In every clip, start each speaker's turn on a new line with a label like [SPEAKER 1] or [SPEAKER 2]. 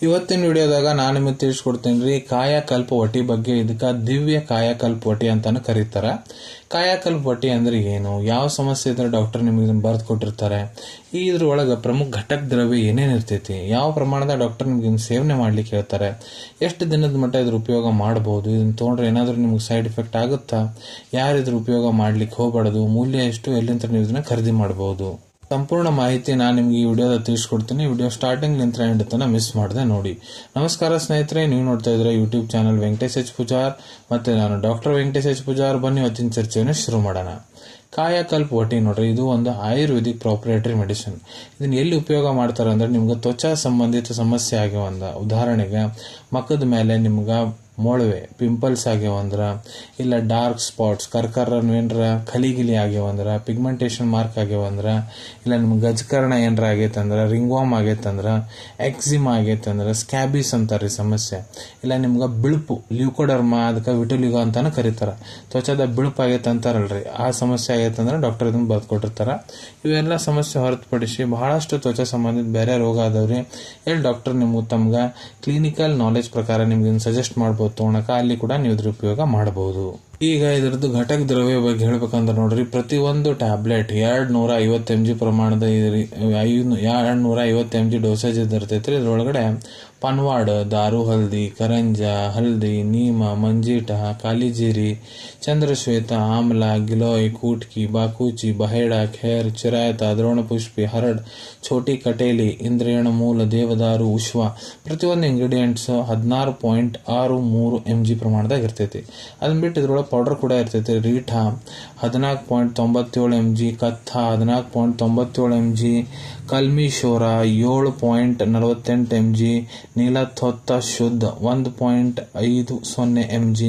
[SPEAKER 1] ಇವತ್ತಿನ ವಿಡಿಯೋದಾಗ ನಾನು ನಿಮಗೆ ತಿಳಿಸ್ಕೊಡ್ತೀನಿ ರೀ ಕಾಯಕಲ್ಪ ವಟಿ ಬಗ್ಗೆ. ಇದಕ್ಕೆ ದಿವ್ಯ ಕಾಯಕಲ್ಪ ವಟಿ ಅಂತಾನು ಕರೀತಾರ. ಕಾಯಕಲ್ಪ ವಟಿ ಅಂದ್ರೆ ಏನು, ಯಾವ ಸಮಸ್ಯೆ ಇದ್ರೆ ಡಾಕ್ಟರ್ ನಿಮಗೆ ಬರ್ದು ಕೊಟ್ಟಿರ್ತಾರೆ, ಇದ್ರೊಳಗೆ ಪ್ರಮುಖ ಘಟಕ ದ್ರವ್ಯ ಏನೇನು ಇರ್ತೈತಿ, ಯಾವ ಪ್ರಮಾಣದ ಡಾಕ್ಟರ್ ನಿಮ್ಗೆ ಸೇವನೆ ಮಾಡ್ಲಿಕ್ಕೆ ಹೇಳ್ತಾರೆ, ಎಷ್ಟು ದಿನದ ಮಟ್ಟ ಇದ್ರ ಉಪಯೋಗ ಮಾಡಬಹುದು, ಇದನ್ನ ತೊಗೊಂಡ್ರೆ ಏನಾದ್ರೂ ನಿಮ್ಗೆ ಸೈಡ್ ಎಫೆಕ್ಟ್ ಆಗುತ್ತಾ, ಯಾರು ಇದ್ರ ಉಪಯೋಗ ಮಾಡ್ಲಿಕ್ಕೆ ಹೋಗಬಾರ್ದು, ಮೂಲ್ಯ ಎಷ್ಟು, ಎಲ್ಲಿಂದ ನೀವು ಇದನ್ನ ಖರೀದಿ ಮಾಡಬಹುದು, ಸಂಪೂರ್ಣ ಮಾಹಿತಿ ನಾನು ನಿಮ್ಗೆ ಈ ವಿಡಿಯೋದ ತಿಳಿಸ್ಕೊಡ್ತೀನಿ. ವಿಡಿಯೋ ಸ್ಟಾರ್ಟಿಂಗ್ ನಿಂತ ಎಂಡ್ ತನಕ ಮಿಸ್ ಮಾಡದೆ ನೋಡಿ. ನಮಸ್ಕಾರ ಸ್ನೇಹಿತರೆ, ನೀವು ನೋಡ್ತಾ ಇದ್ರೆ YouTube channel Venkatesh H Pujar, ಮತ್ತೆ ನಾನು ಡಾಕ್ಟರ್ ವೆಂಕಟೇಶ್ ಎಚ್ ಪೂಜಾರ್. ಬನ್ನಿ ಇವತ್ತಿನ ಚರ್ಚೆಯನ್ನು ಶುರು ಮಾಡೋಣ. ಕಾಯಕಲ್ಪ ವಟಿ ನೋಡ್ರಿ, ಇದು ಒಂದು ಆಯುರ್ವೇದಿಕ್ ಪ್ರಾಪ್ರೇಟರಿ ಮೆಡಿಸಿನ್. ಇದನ್ನ ಎಲ್ಲಿ ಉಪಯೋಗ ಮಾಡ್ತಾರೆ ಅಂದ್ರೆ ನಿಮ್ಗೆ ತ್ವಚಾ ಸಂಬಂಧಿತ ಸಮಸ್ಯೆ ಆಗ್ಯಾವಂದ, ಉದಾಹರಣೆಗೆ ಮಕ್ಕದ ಮೇಲೆ ನಿಮ್ಗೆ ಮೊಳವೆ ಪಿಂಪಲ್ಸ್ ಆಗ್ಯಾವಂದ್ರ, ಇಲ್ಲ ಡಾರ್ಕ್ ಸ್ಪಾಟ್ಸ್ ಏನ್ರ ಖಲಿಗಿಲಿ ಆಗ್ಯಾವಂದ್ರ, ಪಿಗ್ಮೆಂಟೇಶನ್ ಮಾರ್ಕ್ ಆಗ್ಯಾವಂದ್ರ, ಇಲ್ಲ ನಿಮ್ಗೆ ಗಜಕರ್ಣ ಏನ್ರ ಆಗೈತಂದ್ರ, ರಿಂಗ್ವಾಮ್ ಆಗೈತಂದ್ರ, ಎಕ್ಸಿಮಾ ಆಗೈತಂದ್ರ, ಸ್ಕ್ಯಾಬಿಸ್ ಅಂತಾರ್ರಿ ಸಮಸ್ಯೆ, ಇಲ್ಲ ನಿಮ್ಗೆ ಬಿಳುಪು ಲ್ಯೂಕೋಡರ್ಮ, ಅದಕ್ಕೆ ವಿಟುಲಿಗೋ ಅಂತಾನು ಕರೀತಾರ, ತ್ವಚದ ಬಿಳುಪು ಆಗೈತೆ ಅಂತಾರಲ್ರಿ, ಆ ಸಮಸ್ಯೆ ಆಗೈತಂದ್ರೆ ಡಾಕ್ಟರ್ ಇದನ್ನ ಬರ್ಕೊಟ್ಟಿರ್ತಾರ. ಇವೆಲ್ಲ ಸಮಸ್ಯೆ ಹೊರತುಪಡಿಸಿ ಬಹಳಷ್ಟು ತ್ವಚಾ ಸಂಬಂಧಿತ ಬೇರೆ ರೋಗ ಆದವ್ರಿ, ಎಲ್ಲಿ ಡಾಕ್ಟರ್ ನಿಮ್ಗೆ ತಮ್ಗೆ ಕ್ಲಿನಿಕಲ್ ನಾಲೆಜ್ ಪ್ರಕಾರ ನಿಮ್ಗೆ ಸಜೆಸ್ಟ್ ಮಾಡ್ಬೋದು ತಗೊಳಕ, ಅಲ್ಲಿ ಕೂಡ ನೀವು ಇದ್ರ ಉಪಯೋಗ ಮಾಡಬಹುದು. ಈಗ ಇದ್ರದ್ದು ಘಟಕ ದ್ರವ್ಯ ಬಗ್ಗೆ ಹೇಳ್ಬೇಕಂದ್ರೆ ನೋಡ್ರಿ, ಪ್ರತಿ ಒಂದು ಟ್ಯಾಬ್ಲೆಟ್ 250 mg ಪ್ರಮಾಣದ 250 mg ಡೋಸೇಜ್ ಇರ್ತೈತ್ರಿ. ಇದ್ರೊಳಗಡೆ ಪನ್ವಾಡ್, ದಾರು ಹಲ್ದಿ, ಕರಂಜ, ಹಲ್ದಿ, ನೀಮ, ಮಂಜೀಟ, ಕಾಲಿಜೀರಿ, ಚಂದ್ರಶ್ವೇತ, ಆಮ್ಲ, ಗಿಲೋಯ್, ಕೂಟ್ಕಿ, ಬಾಕೂಚಿ, ಬಹೇಡ, ಖೇರ್, ಚಿರಾಯತ, ದ್ರೋಣಪುಷ್ಪಿ, ಹರಡ್, ಛೋಟಿ ಕಟೇಲಿ, ಇಂದ್ರಿಯಣ ಮೂಲ, ದೇವದಾರು, ಉಶ್ವ, ಪ್ರತಿಯೊಂದು ಇಂಗ್ರೀಡಿಯೆಂಟ್ಸ್ 16.63 mg ಪ್ರಮಾಣದಾಗ ಇರ್ತೈತಿ. ಅದನ್ನ ಬಿಟ್ಟು ಇದ್ರೊಳಗೆ ಪೌಡರ್ ಕೂಡ ಇರ್ತೈತಿ. ರೀಠಾ 14.97 mg, ಕತ್ಥ 14.97 mg, ಕಲ್ಮಿಶೋರ 7.48 mg, ನೀಲತ್ವತ್ತ ಶುದ್ಧ 1.50 mg,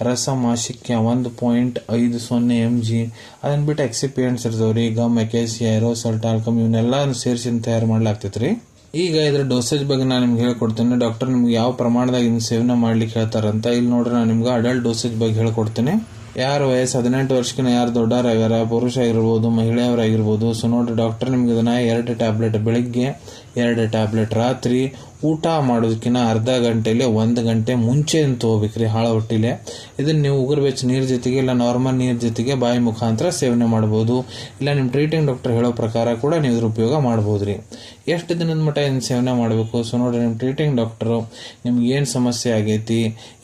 [SPEAKER 1] ರಸಮಾಶಿಕ್ಯ 1.50 mg. ಅದನ್ನ ಬಿಟ್ಟು ಎಕ್ಸಿಪಿಯೆಂಟ್ಸ್ ಇರ್ತಾವ್ರಿ, ಗಮ್, ಎಕೇಸಿಯಾ, ಏರೋಸಲ್, ಟಾಲ್ಕಮ್, ಇವನ್ನೆಲ್ಲ ಸೇರಿಸಿ ತಯಾರು ಮಾಡ್ಲಾಗ್ತೈತ್ರಿ. ಈಗ ಇದ್ರ ಡೋಸೇಜ್ ಬಗ್ಗೆ ನಾನು ನಿಮ್ಗೆ ಹೇಳ್ಕೊಡ್ತೇನೆ. ಡಾಕ್ಟರ್ ನಿಮ್ಗೆ ಯಾವ ಪ್ರಮಾಣದಾಗ ಇನ್ನು ಸೇವನೆ ಮಾಡ್ಲಿಕ್ಕೆ ಹೇಳ್ತಾರಂತ. ಇಲ್ಲಿ ನೋಡ್ರಿ, ನಾನು ನಿಮ್ಗೆ ಅಡಲ್ಟ್ ಡೋಸೇಜ್ ಬಗ್ಗೆ ಹೇಳ್ಕೊಡ್ತೇನೆ. ಯಾರು ವಯಸ್ಸು 18 ವರ್ಷಕ್ಕಿಂತ ಯಾರು ದೊಡ್ಡವರಾಗ್ಯಾರ, ಪುರುಷ ಆಗಿರ್ಬೋದು, ಮಹಿಳೆಯರಾಗಿರ್ಬೋದು. ಸೊ ನೋಡ್ರಿ, ಡಾಕ್ಟರ್ ನಿಮ್ಗೆ ಇದನ್ನ 2 ಟ್ಯಾಬ್ಲೆಟ್ ಬೆಳಿಗ್ಗೆ, 2 ಟ್ಯಾಬ್ಲೆಟ್ ರಾತ್ರಿ, ಊಟ ಮಾಡೋದಕ್ಕಿಂತ ಅರ್ಧ ಗಂಟೆಲೆ 1 ಗಂಟೆ ಮುಂಚೆ ತಗೋಬೇಕ್ರಿ ಹಾಳ ಹೊಟ್ಟಿಲೆ. ಇದನ್ನ ನೀವು ಉಗುರು ಬೆಚ್ಚ ನೀರ್ ಜೊತೆಗೆ ಇಲ್ಲ ನಾರ್ಮಲ್ ನೀರ್ ಜೊತೆಗೆ ಬಾಯಿ ಮುಖಾಂತರ ಸೇವನೆ ಮಾಡಬಹುದು. ಇಲ್ಲ ನಿಮ್ ಟ್ರೀಟಿಂಗ್ ಡಾಕ್ಟರ್ ಹೇಳೋ ಪ್ರಕಾರ ಕೂಡ ನೀವು ಇದ್ರ ಉಪಯೋಗ ಮಾಡಬಹುದ್ರಿ. ಎಷ್ಟು ದಿನದ ಮಟ್ಟ ಇದನ್ನ ಸೇವನೆ ಮಾಡಬೇಕು. ಸೊ ನೋಡ್ರಿ, ನಿಮ್ ಟ್ರೀಟಿಂಗ್ ಡಾಕ್ಟರ್ ನಿಮ್ಗೆ ಏನ್ ಸಮಸ್ಯೆ ಆಗೈತಿ,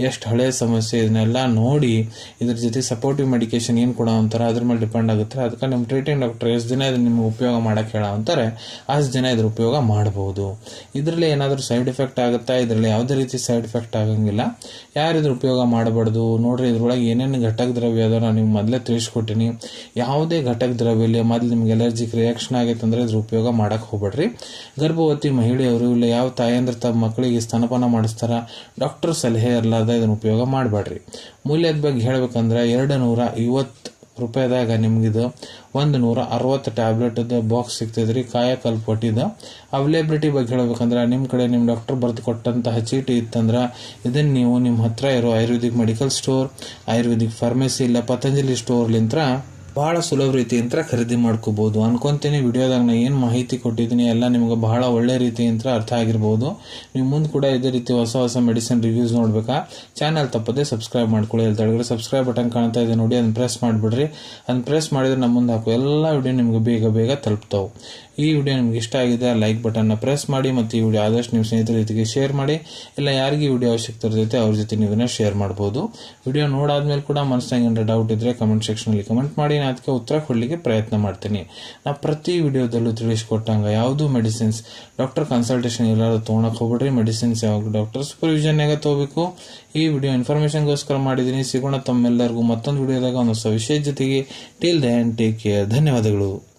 [SPEAKER 1] ಎಷ್ಟು ಹಳೆ ಸಮಸ್ಯೆ, ಇದನ್ನೆಲ್ಲ ನೋಡಿ ಇದ್ರ ಜೊತೆ ಸಪೋರ್ಟಿವ್ ಮೆಡಿಕೇಶನ್ ಏನ್ ಕೊಡ ಅಂತಾರ ಅದ್ರ ಮೇಲೆ ಡಿಪೆಂಡ್ ಆಗುತ್ತೆ. ಅದಕ್ಕೆ ನಿಮ್ ಟ್ರೀಟಿಂಗ್ ಡಾಕ್ಟರ್ ಎಷ್ಟು ದಿನ ಇದನ್ನ ನಿಮ್ಗೆ ಉಪಯೋಗ ಮಾಡಕ್ ಹೇಳ ಅಂತಾರೆ ಅಷ್ಟು ದಿನ ಇದ್ರ ಉಪಯೋಗ ಮಾಡಬಹುದು. ಇದ್ರಲ್ಲಿ ಏನಾದ್ರೂ ಸೈಡ್ ಎಫೆಕ್ಟ್ ಆಗುತ್ತಾ, ಇದ್ರಲ್ಲಿ ಯಾವುದೇ ರೀತಿ ಸೈಡ್ ಎಫೆಕ್ಟ್ ಆಗಂಗಿಲ್ಲ. ಯಾರಿದ್ರ ಉಪಯೋಗ ಮಾಡಬಾರ್ದು ನೋಡ್ರಿ. ಇದ್ರೊಳಗೆ ಏನೇನು ಘಟಕ ದ್ರವ್ಯ ಅದ ನಾನು ನಿಮ್ಗೆ ಮೊದಲೇ ತಿಳಿಸ್ಕೊಟ್ಟಿನಿ. ಯಾವುದೇ ಘಟಕ ದ್ರವ್ಯ ಇಲ್ಲಿ ಮೊದಲು ನಿಮ್ಗೆ ಎಲರ್ಜಿಕ್ ರಿಯಾಕ್ಷನ್ ಆಗೈತೆ ಅಂದ್ರೆ ಇದ್ರ ಉಪಯೋಗ ಮಾಡಕ್ ಹೋಗ್ಬೇಡ್ರಿ. ಗರ್ಭವತಿ ಮಹಿಳೆಯರು ಇಲ್ಲ ಯಾವ ತಾಯಂದ್ರ ತಮ್ಮ ಮಕ್ಕಳಿಗೆ ಸ್ತನಪಾನ ಮಾಡಿಸ್ತಾರ, ಡಾಕ್ಟರ್ ಸಲಹೆ ಇರಲಾರ್ದ ಇದನ್ನ ಉಪಯೋಗ ಮಾಡಬೇಡ್ರಿ. ಮೂಲ್ಯದ ಬಗ್ಗೆ ಹೇಳ್ಬೇಕಂದ್ರೆ 250 ರೂಪಾಯಿದಾಗ ನಿಮ್ಗಿದು 160 ಟ್ಯಾಬ್ಲೆಟ್ ಬಾಕ್ಸ್ ಸಿಗ್ತದ್ರಿ. ಕಾಯಕಲ್ಪ ವಟಿದ ಅವೈಲೇಬಿಲಿಟಿ ಬಗ್ಗೆ ಹೇಳ್ಬೇಕಂದ್ರೆ ನಿಮ್ ಕಡೆ ನಿಮ್ ಡಾಕ್ಟರ್ ಬರ್ದು ಕೊಟ್ಟಂತಹ ಚೀಟಿ ಇತ್ತಂದ್ರ ಇದನ್ನ ನೀವು ನಿಮ್ ಹತ್ರ ಇರೋ Ayurvedic medical store, Ayurvedic pharmacy ಇಲ್ಲ ಪತಂಜಲಿ ಸ್ಟೋರ್ಲಿಂತ್ರ ಬಹಳ ಸುಲಭ ರೀತಿಯಂತ್ರ ಖರೀದಿ ಮಾಡ್ಕೋಬಹುದು ಅನ್ಕೊಂತೀನಿ. ವಿಡಿಯೋದಾಗ ನಾ ಏನ್ ಮಾಹಿತಿ ಕೊಟ್ಟಿದ್ದೀನಿ ಎಲ್ಲ ನಿಮ್ಗೆ ಬಹಳ ಒಳ್ಳೆ ರೀತಿಯಂತ್ರ ಅರ್ಥ ಆಗಿರ್ಬೋದು. ನೀವು ಮುಂದೆ ಕೂಡ ಇದೇ ರೀತಿ ಹೊಸ ಮೆಡಿಸಿನ್ ರಿವ್ಯೂಸ್ ನೋಡ್ಬೇಕಾ, ಚಾನಲ್ ತಪ್ಪದೆ ಸಬ್ಸ್ಕ್ರೈಬ್ ಮಾಡ್ಕೊಳ್ಳಿ. ಅಲ್ಲಿ ತೆಳಗಡೆ ಸಬ್ಸ್ಕ್ರೈಬ್ ಬಟನ್ ಕಾಣ್ತಾ ಇದೆ ನೋಡಿ, ಅದನ್ನ ಪ್ರೆಸ್ ಮಾಡಿಬಿಡ್ರಿ. ಅದನ್ನ ಪ್ರೆಸ್ ಮಾಡಿದ್ರೆ ನಮ್ಮ ಮುಂದೆ ಹಾಕೋ ಎಲ್ಲ ವಿಡಿಯೋ ನಿಮ್ಗೆ ಬೇಗ ತಲುಪ್ತಾವೆ. ಈ ವಿಡಿಯೋ ನಿಮ್ಗೆ ಇಷ್ಟ ಆಗಿದೆ ಲೈಕ್ ಬಟನ್ ಪ್ರೆಸ್ ಮಾಡಿ, ಮತ್ತು ಈ ವಿಡಿಯೋ ಆದಷ್ಟು ನಿಮ್ಮ ಸ್ನೇಹಿತರ ಜೊತೆಗೆ ಶೇರ್ ಮಾಡಿ. ಇಲ್ಲ ಯಾರಿಗೆ ಈ ವಿಡಿಯೋ ಅವಶ್ಯಕತೆ ಇರ್ತೈತೆ ಅವ್ರ ಜೊತೆ ನೀವು ಶೇರ್ ಮಾಡಬಹುದು. ವಿಡಿಯೋ ನೋಡಾದ್ಮೇಲೆ ಕೂಡ ಮನಸ್ಸಿನಾಗ ಏನಾರ ಡೌಟ್ ಇದ್ರೆ ಕಮೆಂಟ್ ಸೆಕ್ಷನ್ ಅಲ್ಲಿ ಕಮೆಂಟ್ ಮಾಡಿ, ನಾನು ಅದಕ್ಕೆ ಉತ್ತರ ಕೊಡ್ಲಿಕ್ಕೆ ಪ್ರಯತ್ನ ಮಾಡ್ತೀನಿ. ನಾ ಪ್ರತಿ ವಿಡಿಯೋದಲ್ಲೂ ತಿಳಿಸ್ಕೊಟ್ಟಂಗ ಯಾವುದು ಮೆಡಿಸಿನ್ಸ್ ಡಾಕ್ಟರ್ ಕನ್ಸಲ್ಟೇಷನ್ ಎಲ್ಲಾದ್ರೂ ತೊಗೊಳಕ್ ಹೋಗ್ಬಿಡ್ರಿ. ಮೆಡಿಸಿನ್ಸ್ ಯಾವಾಗ ಡಾಕ್ಟರ್ ಸೂಪರ್ವಿಷನ್ ತಗೋಬೇಕು. ಈ ವಿಡಿಯೋ ಇನ್ಫಾರ್ಮೇಶನ್ಗೋಸ್ಕರ ಮಾಡಿದೀನಿ. ಸಿಗೋಣ ತಮ್ಮೆಲ್ಲರಿಗೂ ಮತ್ತೊಂದು ವಿಡಿಯೋದಾಗ ಒಂದು ಹೊಸ ವಿಷಯ ಜೊತೆಗೆ. Till then take care. ಧನ್ಯವಾದಗಳು.